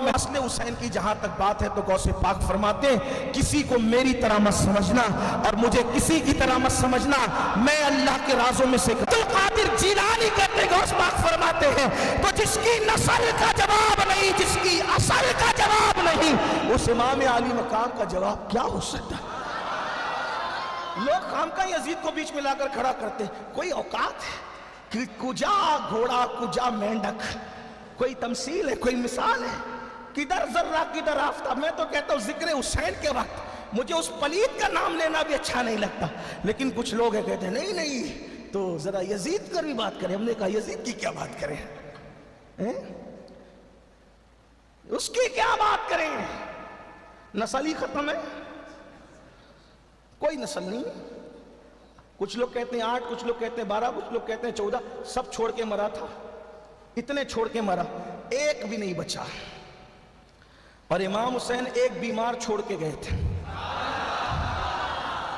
میں اصل حسین کی جہاں تک بات ہے تو غوث پاک فرماتے ہیں کسی کو میری طرح مت سمجھنا اور مجھے کسی کی طرح مت سمجھنا، میں اللہ کے رازوں میں سے قادر جیلانی کہتے غوث پاک فرماتے ہیں تو جس کی نسل کا جواب نہیں، جس کی اصل کا جواب نہیں، اس امام عالی مقام کا جواب کیا ہو سکتا؟ لوگ خامخواہ یزید کو بیچ میں لا کر کھڑا کرتے، کوئی اوقات ہے کہ کجا گھوڑا کجا مینڈک، کوئی تمثیل ہے، کوئی مثال ہے، کدھر ذرہ کدھر آفتاب۔ میں تو کہتا ہوں ذکر حسین کے وقت مجھے اس پلید کا نام لینا بھی اچھا نہیں لگتا، لیکن کچھ لوگ ہیں کہتے ہیں نہیں نہیں تو ذرا یزید پر بھی بات کریں۔ ہم نے کہا یزید کی کیا بات کریں، اس کی کیا بات کریں؟ نسل ہی ختم ہے، کوئی نسل نہیں۔ کچھ لوگ کہتے ہیں 8، کچھ لوگ کہتے ہیں 12، کچھ لوگ کہتے ہیں 14، سب چھوڑ کے مرا تھا، اتنے چھوڑ کے مرا، ایک بھی نہیں بچا۔ اور امام حسین ایک بیمار چھوڑ کے گئے تھے۔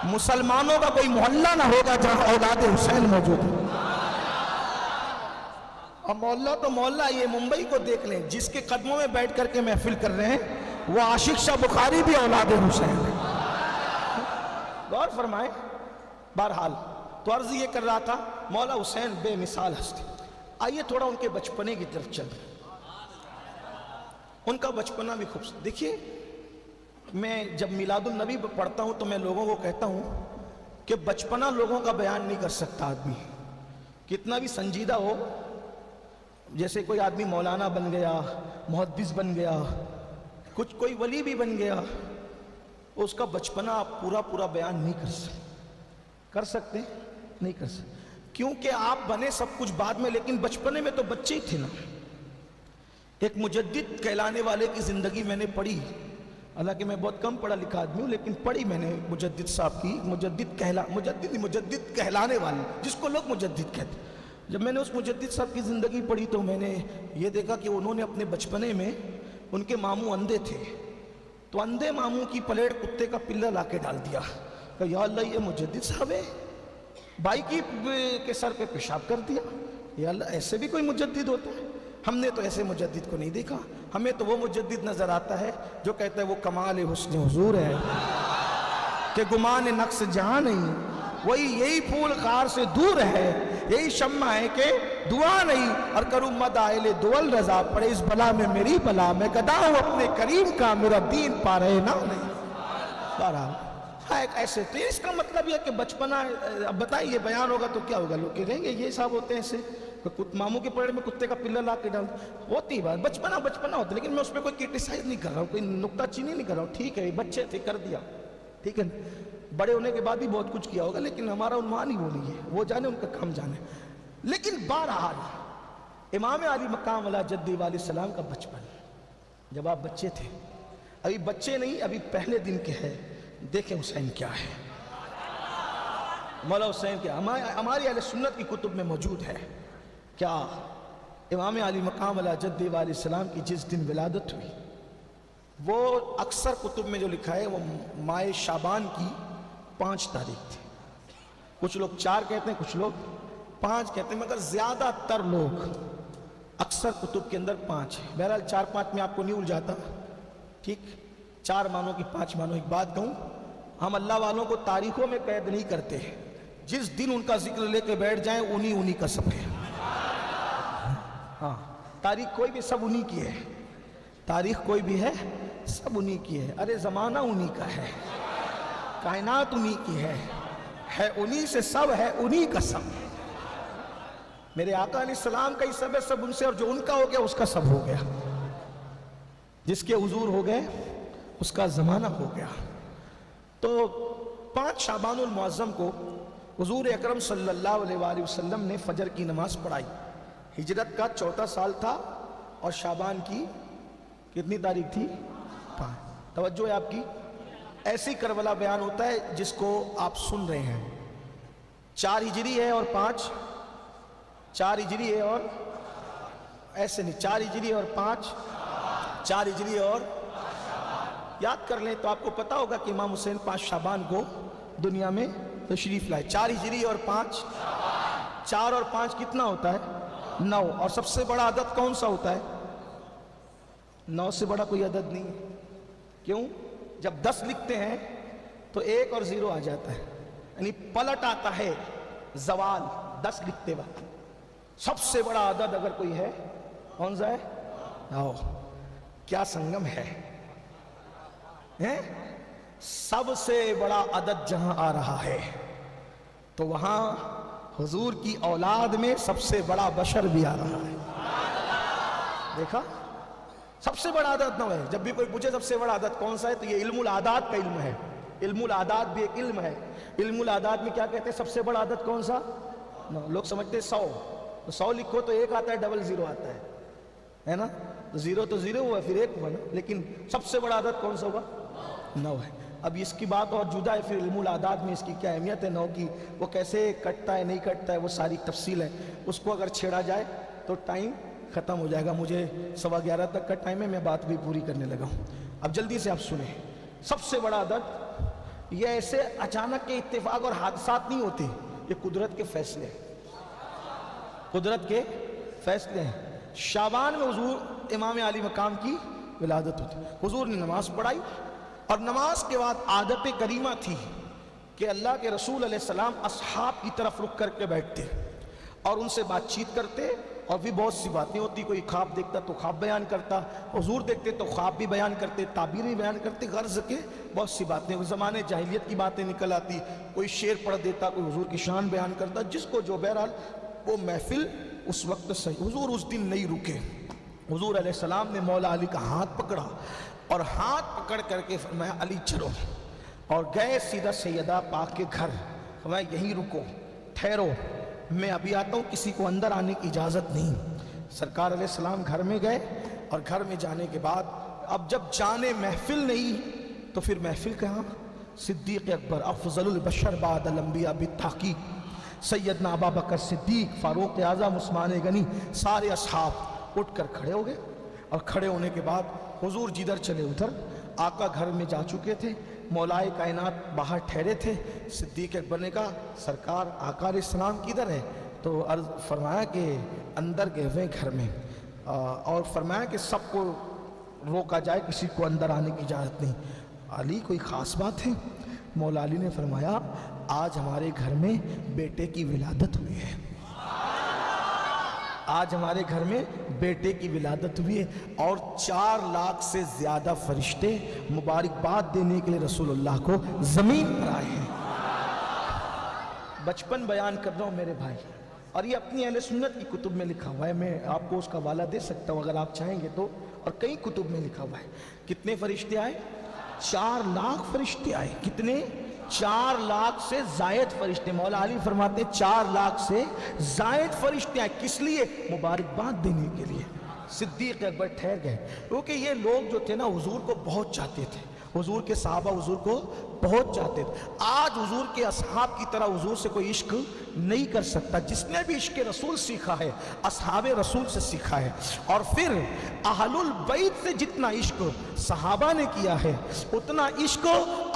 مسلمانوں کا کوئی محلہ نہ ہوگا جہاں اولاد حسین موجود ہے۔ اور محلہ تو محلہ، یہ ممبئی کو دیکھ لیں، جس کے قدموں میں بیٹھ کر کے محفل کر رہے ہیں وہ عاشق شاہ بخاری بھی اولاد حسین ہے۔ غور فرمائیں۔ بہرحال تو عرض یہ کر رہا تھا مولا حسین بے مثال ہستی۔ آئیے تھوڑا ان کے بچپنے کی طرف چلیں، ان کا بچپنا بھی خوبصورت۔ دیکھیے میں جب میلاد النبی پڑھتا ہوں تو میں لوگوں کو کہتا ہوں کہ بچپنا لوگوں کا بیان نہیں کر سکتا آدمی، کتنا بھی سنجیدہ ہو۔ جیسے کوئی آدمی مولانا بن گیا، محدث بن گیا، کچھ کوئی ولی بھی بن گیا، اس کا بچپنا آپ پورا بیان نہیں کر سکتے، نہیں کر سکتے، کیونکہ آپ بنے سب کچھ بعد میں، لیکن بچپنے میں تو بچے ہی تھے نا۔ ایک مجدد کہلانے والے کی زندگی میں نے پڑھی، حالانکہ میں بہت کم پڑھا لکھا آدمی ہوں، لیکن پڑھی میں نے مجدد صاحب کی، مجدد کہلانے والے جس کو لوگ مجدد کہتے۔ جب میں نے اس مجدد صاحب کی زندگی پڑھی تو میں نے یہ دیکھا کہ انہوں نے اپنے بچپنے میں، ان کے ماموں اندھے تھے، تو اندھے ماموں کی پلیٹ کتے کا پلہ لا کے ڈال دیا کہ یا اللہ یہ مجدد صاحب ہے۔ بھائی کے سر پہ پیشاب کر دیا، یا اللہ ایسے بھی کوئی مجدد ہوتا ہے؟ ہم نے تو ایسے مجدد کو نہیں دیکھا، ہمیں تو وہ مجدد نظر آتا ہے جو کہتا ہے وہ کمال حسن حضور ہے کہ گمان نقص جہاں نہیں، وہی یہی پھول خار سے دور ہے، یہی شمع ہے کہ دعا نہیں، اور کروں مد آئل دول رضا، پڑے اس بلا میں میری بلا، میں گدا ہوں اپنے کریم کا، میرا دین پا رہے نہ نہیں۔ بہرحال ایک ایسے، تو اس کا مطلب یہ کہ بچپنا، اب بتائیں یہ بیان ہوگا تو کیا ہوگا، لوگ کہیں گے یہ صاحب ہوتے ہیں ایسے، ماموں کے پیڑ میں کتے کا پلہ لا کے ڈال ہوتی بات، بچپنا ہوتا ہے، لیکن میں اس پہ کوئی کرٹیسائز نہیں کر رہا ہوں، کوئی نکتہ چینی نہیں کر رہا ہوں، ٹھیک ہے بچے تھے کر دیا، ٹھیک ہے، بڑے ہونے کے بعد بھی بہت کچھ کیا ہوگا، لیکن ہمارا عنوان ہی وہ نہیں ہے، وہ جانے ان کا کام جانے۔ لیکن بہرحال امام علی مقام علی جدی علیہ السلام کا بچپن، جب آپ بچے تھے، ابھی بچے نہیں، ابھی پہلے دن کے ہے، دیکھیں حسین کیا ہے، مولا حسین کیا، ہماری اہل سنت کی کتب میں موجود ہے کیا امام علی مقام علی جدی علیہ السلام کی جس دن ولادت ہوئی، وہ اکثر کتب میں جو لکھا ہے وہ ماہ شعبان کی 5 تاریخ تھی، کچھ لوگ 4 کہتے ہیں، کچھ لوگ 5 کہتے ہیں، مگر زیادہ تر لوگ اکثر کتب کے اندر 5 ہے۔ بہرحال 4-5 میں آپ کو نہیں الجھاتا، ٹھیک، 4 مانو کی 5 مانو۔ ایک بات کہوں، ہم اللہ والوں کو تاریخوں میں قید نہیں کرتے، جس دن ان کا ذکر لے کے بیٹھ جائیں انہی کا سب ہے۔ ہاں تاریخ کوئی بھی سب انہی کی ہے، تاریخ کوئی بھی ہے سب انہی کی ہے، ارے زمانہ انہی کا ہے، کائنات انہی کی ہے انہی سے سب ہے، انہی کا سب۔ میرے آقا علیہ السلام کا ہی سب ہے، سب ان سے، اور جو ان کا ہو گیا اس کا سب ہو گیا، جس کے حضور ہو گئے اس کا زمانہ ہو گیا۔ تو 5 شعبان المعظم کو حضور اکرم صلی اللہ علیہ وآلہ وسلم نے فجر کی نماز پڑھائی، ہجرت کا 4تھا سال تھا، اور شعبان کی کتنی تاریخ تھی؟ 5۔ توجہ ہے آپ کی، ایسی کربلا بیان ہوتا ہے جس کو آپ سن رہے ہیں، 4 ہجری ہے اور 5، 4 ہجری ہے اور ایسے نہیں، 4 ہجری اور 5، 4 ہجری اور یاد کر لیں تو آپ کو پتا ہوگا کہ امام حسین 5 شعبان کو دنیا میں تشریف لائے۔ 4 ہجری اور 5، 4 اور 5 کتنا ہوتا ہے؟ 9۔ اور سب سے بڑا عدد کون سا ہوتا ہے؟ 9 से बड़ा कोई अदद नहीं है। क्यों? जब 10 लिखते हैं तो 1 और 0 आ जाता है, यानी पलट आता है जवाल 10 लिखते वक्त। सबसे बड़ा अदद अगर कोई है, कौन सा है? आओ, क्या संगम है, हैं? सबसे बड़ा अदद जहां आ रहा है तो वहां हुजूर की औलाद में सबसे बड़ा बशर भी आ रहा है। देखा, सबसे बड़ा आदत 9 है। जब भी कोई पूछे सबसे बड़ा आदत कौन सा है तो ये इल्मुल आदात का इल्म है। इल्मुल आदात भी एक इल्म है। इल्मुल आदात में क्या कहते हैं? सबसे बड़ा आदत कौन सा? 9। लोग समझते हैं 100, तो 100 लिखो तो 1 आता है, डबल 0 आता है ना? तो 0 तो 0 हुआ, फिर 1 हुआ ना। लेकिन सबसे बड़ा आदत कौन सा होगा? 9 है। अब इसकी बात और जुदा है, फिर इल्मुल आदात में इसकी क्या अहमियत है 9 की, वो कैसे कटता है नहीं कटता है, वो सारी तफसील है। उसको अगर छेड़ा जाए तो टाइम ख़त्म हो जाएगा। मुझे 11:15 तक का टाइम है, मैं बात भी पूरी करने लगा हूँ। अब जल्दी से आप सुने। सबसे बड़ा आदत ये ऐसे अचानक के इत्तेफाक और हादसात नहीं होते, ये कुदरत के फैसले हैं। कुदरत के फैसले हैं। शाबान में हुजूर इमाम आली मकाम की विलादत होती। हुजूर ने नमाज पढ़ाई और नमाज के बाद आदत करीमा थी कि अल्लाह के रसूल अलैहिस्सलाम असहाब की तरफ रुक करके बैठते और उनसे बातचीत करते। और भी बहुत सी बातें होती, कोई ख्वाब देखता तो ख्वाब बयान करता, हुजूर देखते तो ख्वाब भी बयान करते, ताबीर भी बयान करते, गर्ज के बहुत सी बातें। उस ज़माने जाहिलियत की बातें निकल आती, कोई शेर पढ़ देता, कोई हुजूर की शान बयान करता, जिसको जो बहरहाल वो महफिल उस वक्त सही। हुजूर उस दिन नहीं रुके। हुजूर अलैहिस्सलाम ने मौला अली का हाथ पकड़ा और हाथ पकड़ करके फरमाया अली चलो, और गए सीधा सैयदा पाक के घर। फरमाया यहीं रुको, ठहरो, मैं अभी आता हूँ, किसी को अंदर आने की इजाज़त नहीं। सरकार अलैहिस्सलाम घर में गए और घर में जाने के बाद अब जब जाने महफिल नहीं तो फिर महफिल कहाँ? सिद्दीक़ अकबर अफ़ज़लुल बशर बादल अंबिया बित्तहक़ीक़, सैयदना अबू बकर सिद्दीक़, फ़ारूक़ आज़म, उस्मान गनी, सारे असहाब उठ कर खड़े हो गए। और खड़े होने के बाद हुजूर जिधर चले उधर। आका घर में जा चुके थे, मौलाए कायनात बाहर ठहरे थे। सिद्दीक़ अकबर ने कहा सरकार आका अलैहिस्सलाम किधर है? तो अर्ज़ फरमाया कि अंदर गए हुए घर में, और फरमाया कि सबको रोका जाए, किसी को अंदर आने की इजाज़त नहीं। अली कोई ख़ास बात है? मौला अली ने फरमाया आज हमारे घर में बेटे की विलादत हुई है। आज हमारे घर में बेटे की विलादत हुई है और 4 लाख से ज़्यादा फरिश्ते मुबारकबाद देने के लिए रसूलुल्लाह को ज़मीन पर आए हैं। बचपन बयान कर रहा हूँ मेरे भाई, और ये अपनी अहले सुन्नत की कुतुब में लिखा हुआ है। मैं आपको उसका हवाला दे सकता हूँ अगर आप चाहेंगे तो, और कई कुतुब में लिखा हुआ है। कितने फरिश्ते आए? 4 लाख फरिश्ते आए। कितने? 4 लाख से जायद फरिश्ते। मौला अली फरमाते 4 लाख से जायद फरिश्ते आए। किस लिए? मुबारकबाद देने के लिए। सिद्दीक़ अकबर ठहर गए, क्योंकि ये लोग जो थे ना हुजूर को बहुत चाहते थे। हुजूर के सहाबा हुजूर को बहुत चाहते थे। आज हुजूर के असहाब की तरह हुजूर से कोई इश्क नहीं कर सकता। जिसने भी इश्क रसूल सीखा है असहाबे रसूल से सीखा है। और फिर अहलुल बैत से जितना इश्क सहाबा ने किया है उतना इश्क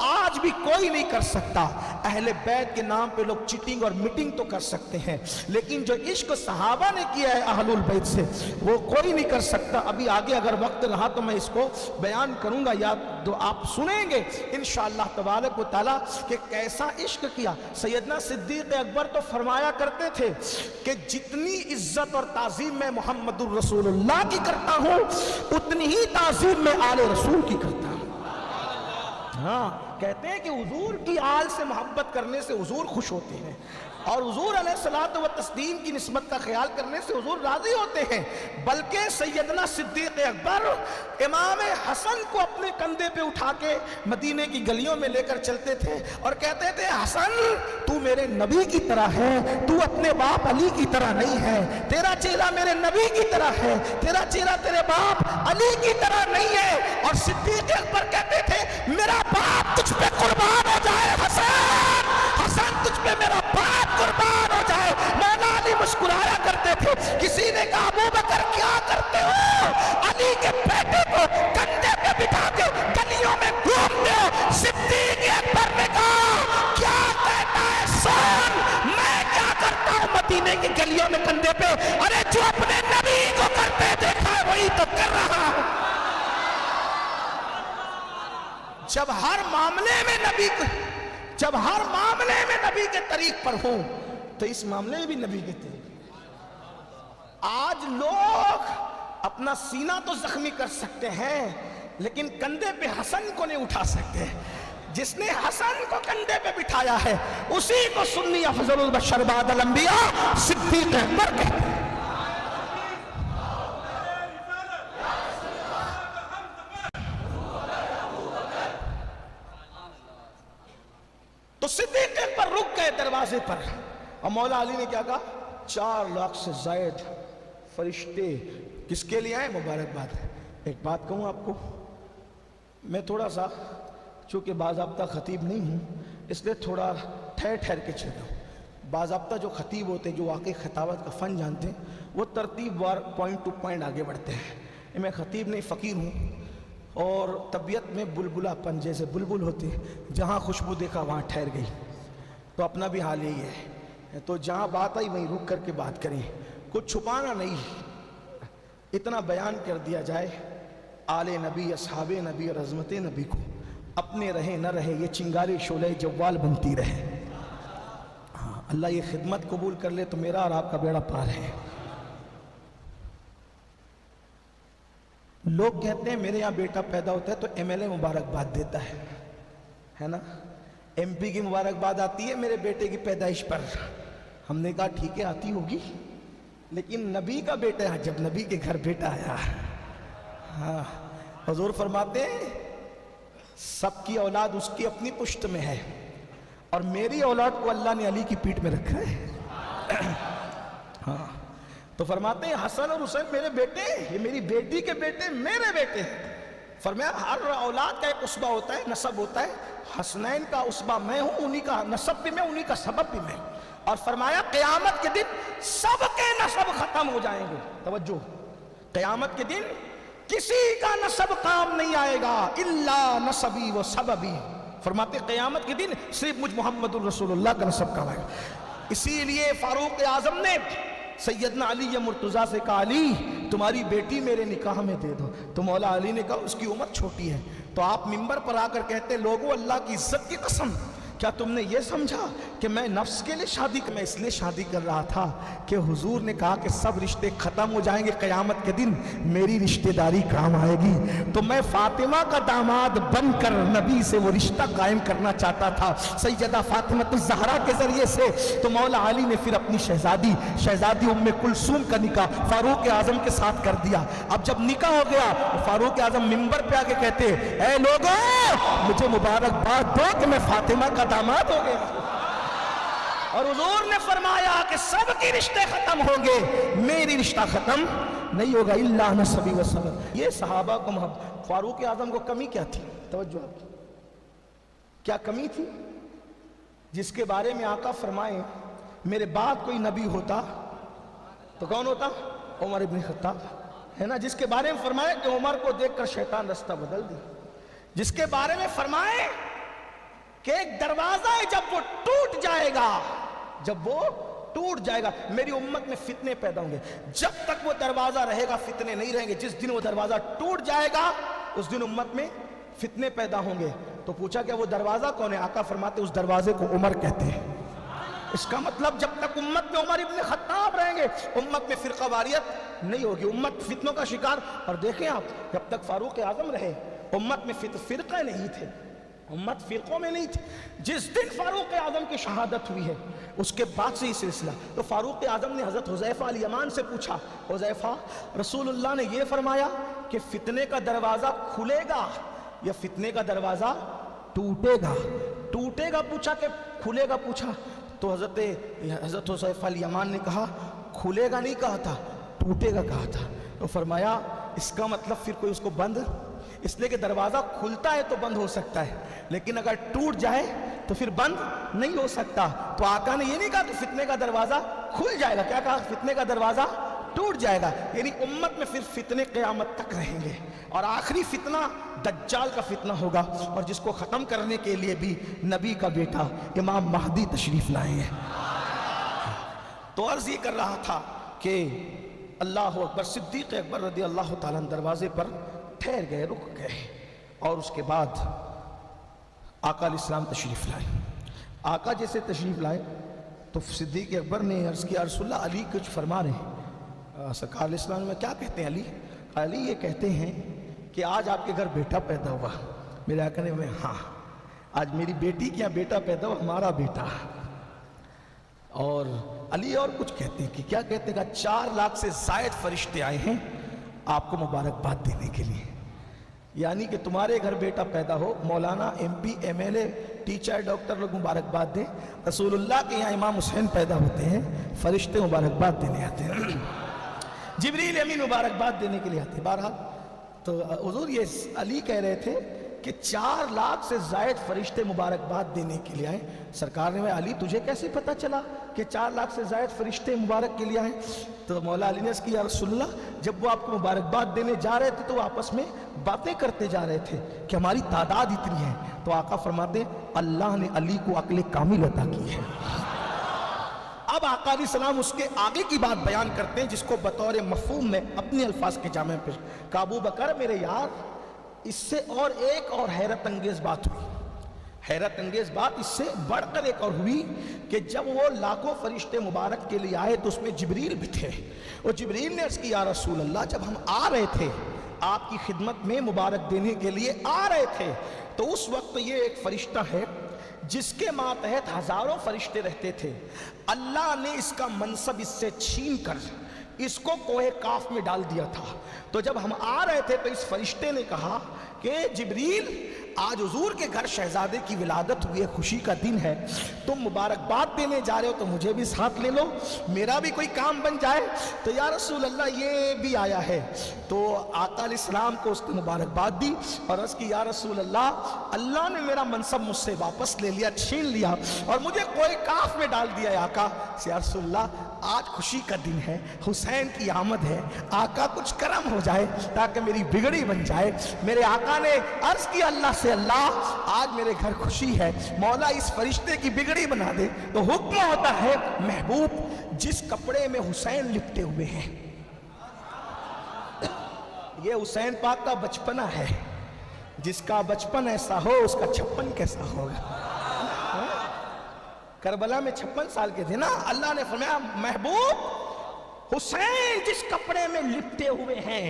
आज भी कोई नहीं कर सकता। अहले बैत के नाम पे लोग चीटिंग और मीटिंग तो कर सकते हैं, लेकिन जो इश्क सहाबा ने किया है अहलुल बैत से वो कोई नहीं कर सकता। अभी आगे अगर वक्त रहा तो मैं इसको बयान करूंगा, या तो आप सुनेंगे इंशाअल्लाह तबारक व तआला कि कैसा इश्क किया। सैयदना सिद्दीक़ अकबर तो फरमाया करते थे कि जितनी इज्जत और ताज़ीम मैं मोहम्मदुर रसूलुल्लाह की करता हूँ उतनी ही ताज़ीम मैं आले रसूल की करता हूँ। हाँ, कहते हैं कि हुजूर की आल से मोहब्बत करने से हुजूर खुश होते हैं और हुजूर अलैहिस्सलातु व तस्लीम की निस्बत का ख्याल करने से हुजूर राजी होते हैं। बल्कि सैयदना सिद्दीक़ अकबर इमाम हसन को अपने कंधे पे उठा के मदीने की गलियों में लेकर चलते थे और कहते थे हसन तू मेरे नबी की तरह है, तू अपने बाप अली की तरह नहीं है। तेरा चेहरा मेरे नबी की तरह है, तेरा चेहरा तेरे बाप अली की तरह नहीं है। और सिद्दीक़ अकबर कहते थे मेरा बाप तुझ पे कुर्बान हो जाए हसन, हसन तुझ पे मेरा बाप कुर्बान हो जाए। मौला अली मुस्कुराया करते थे। किसी ने कहा अबू बकर क्या करते हो? अली के बेटे को कंधे पे बिठा के गलियों में घूमते हो। सिद्दीक़ अकबर ने कहा क्या कहता है सुन, मैं क्या करता हूँ मदीने की गलियों में कंधे पे? अरे जो अपने नबी को करते देखा है वही तो कर रहा हूँ। जब हर मामले में नबी के तरीक पर हूं तो इस मामले में भी नबी के तरीक। आज लोग अपना सीना तो जख्मी कर सकते हैं लेकिन कंधे पे हसन को नहीं उठा सकते। जिसने हसन को कंधे पे बिठाया है उसी को सुन्नी अफजलुल बशर बादल अंबिया सिद्दीक अकबर कहते हैं। तो सिद्दीक अकबर रुक गए दरवाजे पर और मौला अली ने क्या कहा, 4 लाख से जायद फरिश्ते किसके लिए आए, मुबारकबाद। एक बात कहूँ आपको, मैं थोड़ा सा चूँकि बाज़ाब्ता ख़तीब नहीं हूँ इसलिए थोड़ा ठहर के चलता हूँ। बाज़ाब्ता जो ख़तीब होते हैं, जो वाकई खिताबत का फ़न जानते हैं, वो तरतीब वार पॉइंट टू पॉइंट आगे बढ़ते हैं। मैं ख़तीब नहीं फ़कीर हूँ और तबीयत में बुलबुलापन, जैसे बुलबुल होते जहाँ खुशबू देखा वहाँ ठहर गई, तो अपना भी हाल यही है। तो जहाँ बात आई वहीं रुक करके बात करें, कुछ छुपाना नहीं, इतना बयान कर दिया जाए आले नबी असहाबे नबी और अज़मत नबी को अपने रहे न रहे ये चिंगारी शोले जव्वाल बनती रहे। हाँ, अल्लाह ये खिदमत कबूल कर ले तो मेरा और आपका बेड़ा पार है। लोग कहते हैं मेरे यहाँ बेटा पैदा होता है तो एमएलए मुबारकबाद देता है ना, एमपी की मुबारकबाद आती है मेरे बेटे की पैदाइश पर। हमने कहा ठीक है आती होगी, लेकिन नबी का बेटा है, जब नबी के घर बेटा आया, हाँ हुजूर फरमाते हैं सबकी औलाद उसकी अपनी पुश्त में है और मेरी औलाद को अल्लाह ने अली की पीठ में रखा है। हाँ, तो फरमाते हैं हसन और हुसैन मेरे बेटे, ये मेरी बेटी के बेटे मेरे बेटे हैं। फरमाया हर औलाद का एक उसबा होता है, नसब होता है, हसनैन का उसबा मैं हूं, उन्हीं का नसब भी मैं, उन्हीं का सबब भी मैं। और फरमाया क़यामत के दिन सबके नसब खत्म हो जाएंगे। तवज्जो, क़यामत के दिन किसी का नसब काम नहीं आएगा इल्ला नसबी व सबबी। फरमाते क़यामत के दिन सिर्फ मुझ मोहम्मदुर रसूलुल्लाह का नसब काम आएगा। इसीलिए फारूक आजम ने सैयदना अली या मुर्तज़ा से कहा अली तुम्हारी बेटी मेरे निकाह में दे दो। तो मौला अली ने कहा उसकी उम्र छोटी है। तो आप मिंबर पर आकर कहते लोगों अल्लाह की इज्जत की कसम, क्या तुमने ये समझा कि मैं नफ्स के लिए शादी, मैं इसलिए शादी कर रहा था कि हुजूर ने कहा कि सब रिश्ते खत्म हो जाएंगे, क़यामत के दिन मेरी रिश्तेदारी काम आएगी। तो मैं फातिमा का दामाद बनकर नबी से वो रिश्ता कायम करना चाहता था सैयदा फातिमा ज़हरा के जरिए से। तो मौला अली ने फिर अपनी शहजादी उम्मे कुलसूम का निकाह फारूक आजम के साथ कर दिया। अब जब निकाह हो गया तो फारूक आजम मिंबर पे आके कहते ऐ लोगों मुझे मुबारकबाद दो कि मैं फातिमा का दामाद हो गया। और हुजूर ने फरमाया कि सबके रिश्ते खत्म होंगे, मेरी रिश्ता खत्म नहीं होगा इल्ला नसबी व सबब। ये सहाबा को मोहब्बत। फारूक आजम को कमी क्या थी, तवज्जो आपकी, क्या कमी थी जिसके बारे में आका फरमाए मेरे बाद कोई नबी होता तो कौन होता, उमर इब्न खत्ताब है ना। जिसके बारे में फरमाए कि उमर को देखकर शैतान रास्ता बदल दे। जिसके बारे में फरमाए कि एक दरवाजा है जब वो टूट जाएगा मेरी उम्मत में फितने पैदा होंगे। जब तक वो दरवाजा रहेगा फितने नहीं रहेंगे, जिस दिन वो दरवाजा टूट जाएगा उस दिन उम्मत में फितने पैदा होंगे। तो पूछा क्या वो दरवाजा कौन है, आका फरमाते उस दरवाजे को उमर कहते हैं। इसका मतलब जब तक उम्मत में उमर इब्न खत्ताब रहेंगे उम्मत में फिरकावारियत नहीं होगी, उम्मत फितनों का शिकार। और देखें आप, जब तक फारूक आजम रहे उम्मत में फिरके नहीं थे, उम्मत फिरकों में नहीं थी। जिस दिन फारूक आजम की शहादत हुई है उसके बाद से ही सिलसिला। तो फारूक आजम ने हजरत हुज़ैफा अल यमान से पूछा, हुज़ैफा रसूलुल्लाह ने यह फरमाया कि फितने का दरवाजा खुलेगा या फितने का दरवाजा टूटेगा पूछा कि खुलेगा पूछा। तो हजरत हुज़ैफा अल यमान ने कहा खुलेगा नहीं कहा था, टूटेगा कहा था। तो फरमाया इसका मतलब फिर कोई उसको बंद, इसलिए कि दरवाजा खुलता है तो बंद हो सकता है, लेकिन अगर टूट जाए तो फिर बंद नहीं हो सकता। तो आका ने ये नहीं कहा कि फितने का दरवाजा खुल जाएगा, क्या कहा, फितने का दरवाजा टूट जाएगा। यानी उम्मत में फिर फितने क़यामत तक रहेंगे और आखिरी फितना दज्जाल का फितना होगा, और जिसको खत्म करने के लिए भी नबी का बेटा इमाम महदी तशरीफ लाए हैं। तो अर्ज ये कर रहा था कि अल्लाह अकबर, सिद्दीक अकबर रज़ी अल्लाह ताला दरवाजे पर ठहर गए, रुक गए। और उसके बाद आका अलैहिस्सलाम तशरीफ़ लाए। आका जैसे तशरीफ़ लाए तो सिद्दीक़ अकबर ने अर्ज़ किया, रसूलल्लाह अली कुछ फरमा रहे हैं। सरकार अलैहिस्सलाम में क्या कहते हैं? अली ये कहते हैं कि आज आपके घर बेटा पैदा हुआ। मेरे आका ने बोला, हाँ आज मेरी बेटी क्या बेटा पैदा हुआ, हमारा बेटा। और अली और कुछ कहते हैं कि क्या कहते हैं, 4 लाख से ज़ायद फरिश्ते आए हैं आपको मुबारकबाद देने के लिए। यानी कि तुम्हारे घर बेटा पैदा हो, मौलाना, MP, MLA, टीचर, डॉक्टर लोग मुबारकबाद दें। रसूलुल्लाह के यहाँ इमाम हुसैन पैदा होते हैं, फरिश्ते मुबारकबाद देने आते हैं। जिब्रील अमीन मुबारकबाद देने के लिए आते हैं। बहरहाल तो हुजूर ये अली कह रहे थे कि 4 लाख से ज़ायद फरिश्ते मुबारकबाद देने के लिए आए। सरकार ने, अली तुझे कैसे पता चला कि 4 लाख से ज़ायद फरिश्ते मुबारक के लिए आए? तो मौला अली ने किया, रसूलल्लाह जब वो आपको मुबारकबाद देने जा रहे थे तो वो आपस में बातें करते जा रहे थे कि हमारी तादाद इतनी है। तो आका फरमाते, अल्लाह ने अली को अक्ल कामिल अता की है। अब आका अलैहिस्सलाम उसके आगे की बात बयान करते हैं जिसको बतौर मफ़हूम में अपने अल्फाज के जामे पे, काबू बकर मेरे यार, इससे और एक और हैरत अंगेज बात हुई। हैरत अंगेज बात इससे बढ़कर एक और हुई कि जब वो लाखों फरिश्ते मुबारक के लिए आए तो उसमें जिब्रील भी थे। और जिब्रील ने अर्ज़ किया, रसूल अल्लाह जब हम आ रहे थे आपकी खिदमत में मुबारक देने के लिए आ रहे थे तो उस वक्त ये एक फरिश्ता है जिसके मातहत हजारों फरिश्ते रहते थे। अल्लाह ने इसका मनसब इससे छीन कर इसको कोहे काफ में डाल दिया था। तो जब हम आ रहे थे तो इस फरिश्ते ने कहा कि जिब्रील आज हुजूर के घर शहजादे की विलादत हुई है, खुशी का दिन है, तुम मुबारकबाद देने जा रहे हो तो मुझे भी साथ ले लो, मेरा भी कोई काम बन जाए। तो या रसूल अल्लाह ये भी आया है। तो आका अलैहिस्सलाम को उसने मुबारकबाद दी और अर्ज़ की, या रसूल अल्लाह अल्लाह ने मेरा मनसब मुझसे वापस ले लिया, छीन लिया और मुझे कोई काफ में डाल दिया। आका से, या रसूल अल्लाह आज खुशी का दिन है, हुसैन की आमद है, आका कुछ करम हो जाए ताकि मेरी बिगड़ी बन जाए। मेरे आका ने अर्ज किया अल्लाह से, अल्लाह आज मेरे घर खुशी है, मौला इस फरिश्ते की बिगड़ी बना दे। तो हुक्म होता है, महबूब जिस कपड़े में हुसैन लिपटे हुए हैं, ये हुसैन पाक का बचपना है, जिसका बचपन ऐसा हो उसका छप्पन कैसा होगा। करबला में 56 साल के थे ना। अल्लाह ने फरमाया, महबूब हुसैन जिस कपड़े में लिपटे हुए हैं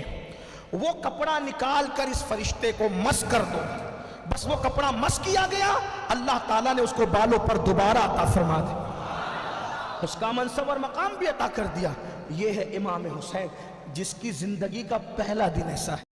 वो कपड़ा निकाल कर इस फरिश्ते को मस कर दो। बस वो कपड़ा मस किया गया, अल्लाह ताला ने उसको बालों पर दोबारा अता फरमा दिया, उसका मनसब और मकाम भी अता कर दिया। ये है इमाम हुसैन जिसकी जिंदगी का पहला दिन ऐसा है।